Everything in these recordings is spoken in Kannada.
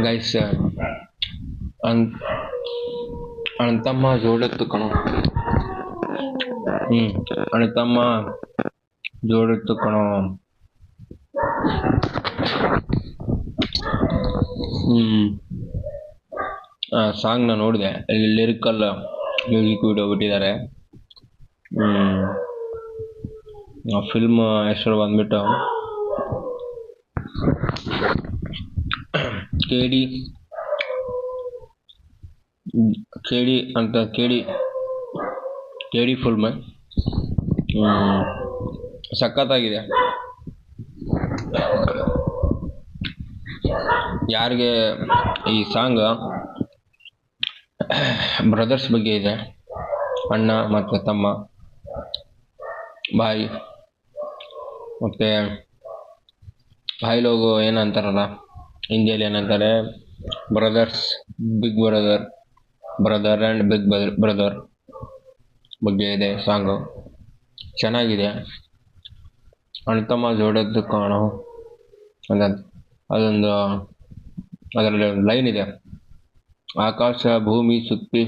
ಗೈಸ್ ಅಣ್ ಅಣ್ತಮ್ಮ ಜೋಡಿತ್ತು ಕಣೋ. ಅಣ್ತಮ್ಮ ಜೋಡಿತ್ತು ಕಣೋ. ಸಾಂಗ್ ನಾನು ನೋಡಿದೆ, ಅಲ್ಲಿ ಲಿರಿಕಲ್ ಮ್ಯೂಸಿಕ್ ವಿಡಿಯೋ ಬಿಟ್ಟಿದ್ದಾರೆ. ಫಿಲ್ಮ್ ಹೆಸರು ಬಂದ್ಬಿಟ್ಟು ಕೇಡಿ ಅಂತ, ಕೇಡಿ ಫಿಲ್ಮ್. ಸಖತ್ತಾಗಿದೆ. ಯಾರಿಗೆ ಈ ಸಾಂಗ್ ಬ್ರದರ್ಸ್ ಬಗ್ಗೆ ಇದೆ, ಅಣ್ಣ ಮತ್ತು ತಮ್ಮ, ಭಾಯಿ ಮತ್ತು ಭಾಯಿ ಲೋಗು ಏನಂತಾರಲ್ಲ ಹಿಂದಿಯಲ್ಲಿ ಏನಂತಾರೆ, brothers, big brother, brother and big brother ಬಗ್ಗೆ ಇದೆ ಸಾಂಗು. ಚೆನ್ನಾಗಿದೆ. ಅಣ್ತಮ್ಮ ಜೋಡದ್ದು ಕಾಣೋ ಅಂತ ಅದೊಂದು, ಅದರಲ್ಲಿ ಲೈನ್ ಇದೆ, ಆಕಾಶ ಭೂಮಿ ಸುತ್ತಿ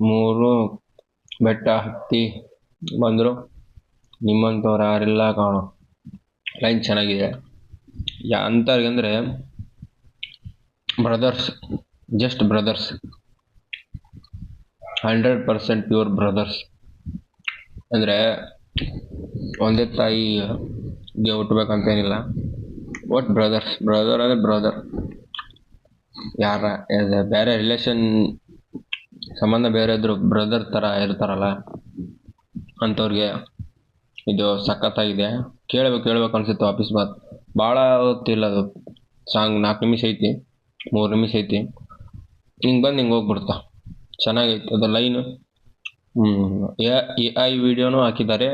3 ಬೆಟ್ಟ ಹತ್ತಿ ಬಂದರು ನಿಮ್ಮಂಥವ್ರು ಯಾರಿಲ್ಲ ಕಾಣೋ. ಲೈನ್ ಚೆನ್ನಾಗಿದೆ. ಅಂಥವ್ರಿಗಂದರೆ brothers, just brothers, 100% pure brothers. ಅಂದರೆ ಒಂದೇ ತಾಯಿಗೆ ಹುಟ್ಟಬೇಕಂತೇನಿಲ್ಲ, ಬಟ್ ಬ್ರದರ್ ಅಂದರೆ ಬ್ರದರ್. ಯಾರ ಬೇರೆ ರಿಲೇಷನ್ ಸಂಬಂಧ ಬೇರೆ ಇದ್ರು ಬ್ರದರ್ ಥರ ಇರ್ತಾರಲ್ಲ, ಅಂಥವ್ರಿಗೆ ಇದು ಸಖತ್ತಾಗಿದೆ. ಕೇಳಬೇಕು ಅನಿಸುತ್ತೆ ವಾಪಸ್ ಭಾಳ ಹೊತ್ತಿಲ್ಲ ಅದು ಸಾಂಗ್. 4 ನಿಮಿಷ ಐತಿ, 3 ನಿಮಿಷ ಐತಿ, ಹಿಂಗೆ ಬಂದು ಹಿಂಗೆ ಹೋಗ್ಬಿಡ್ತಾ. ಚೆನ್ನಾಗೈತೆ ಅದು ಲೈನು. AI ವಿಡಿಯೋನೂ ಹಾಕಿದ್ದಾರೆ,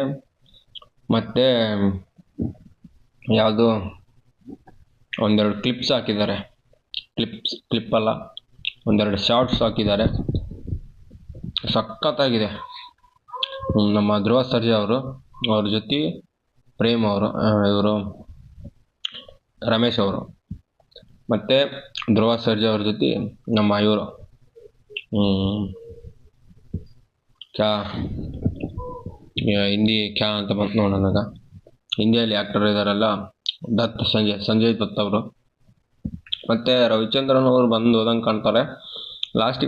ಮತ್ತು ಯಾವುದು ಒಂದೆರಡು ಕ್ಲಿಪ್ಸ್ ಹಾಕಿದ್ದಾರೆ. ಕ್ಲಿಪ್ಪಲ್ಲ, ಒಂದೆರಡು ಶಾರ್ಟ್ಸ್ ಹಾಕಿದ್ದಾರೆ. ಸಖತ್ತಾಗಿದೆ. ನಮ್ಮ ಧ್ರುವ ಸರ್ಜಾ ಅವ್ರ ಜೊತೆ ಪ್ರೇಮ್ ಅವರು, ಇವರು ರಮೇಶ್ ಅವರು, ಮತ್ತು ಧ್ರುವ ಸರ್ಜಾ ಅವ್ರ ಜೊತೆ ನಮ್ಮ ಇವರು ಹಿಂದಿ ಅಂತ ಬಂತು ನೋಡಿ ನನಗೆ. ಹಿಂದಿಯಲ್ಲಿ ಆ್ಯಕ್ಟರ್ ಇದ್ದಾರಲ್ಲ, ಸಂಜಯ್ ದತ್ ಅವರು, ಮತ್ತು ರವಿಚಂದ್ರನ್ ಅವರು ಬಂದು ಹೋದಂಗೆ ಕಾಣ್ತಾರೆ ಲಾಸ್ಟಿಗೆ.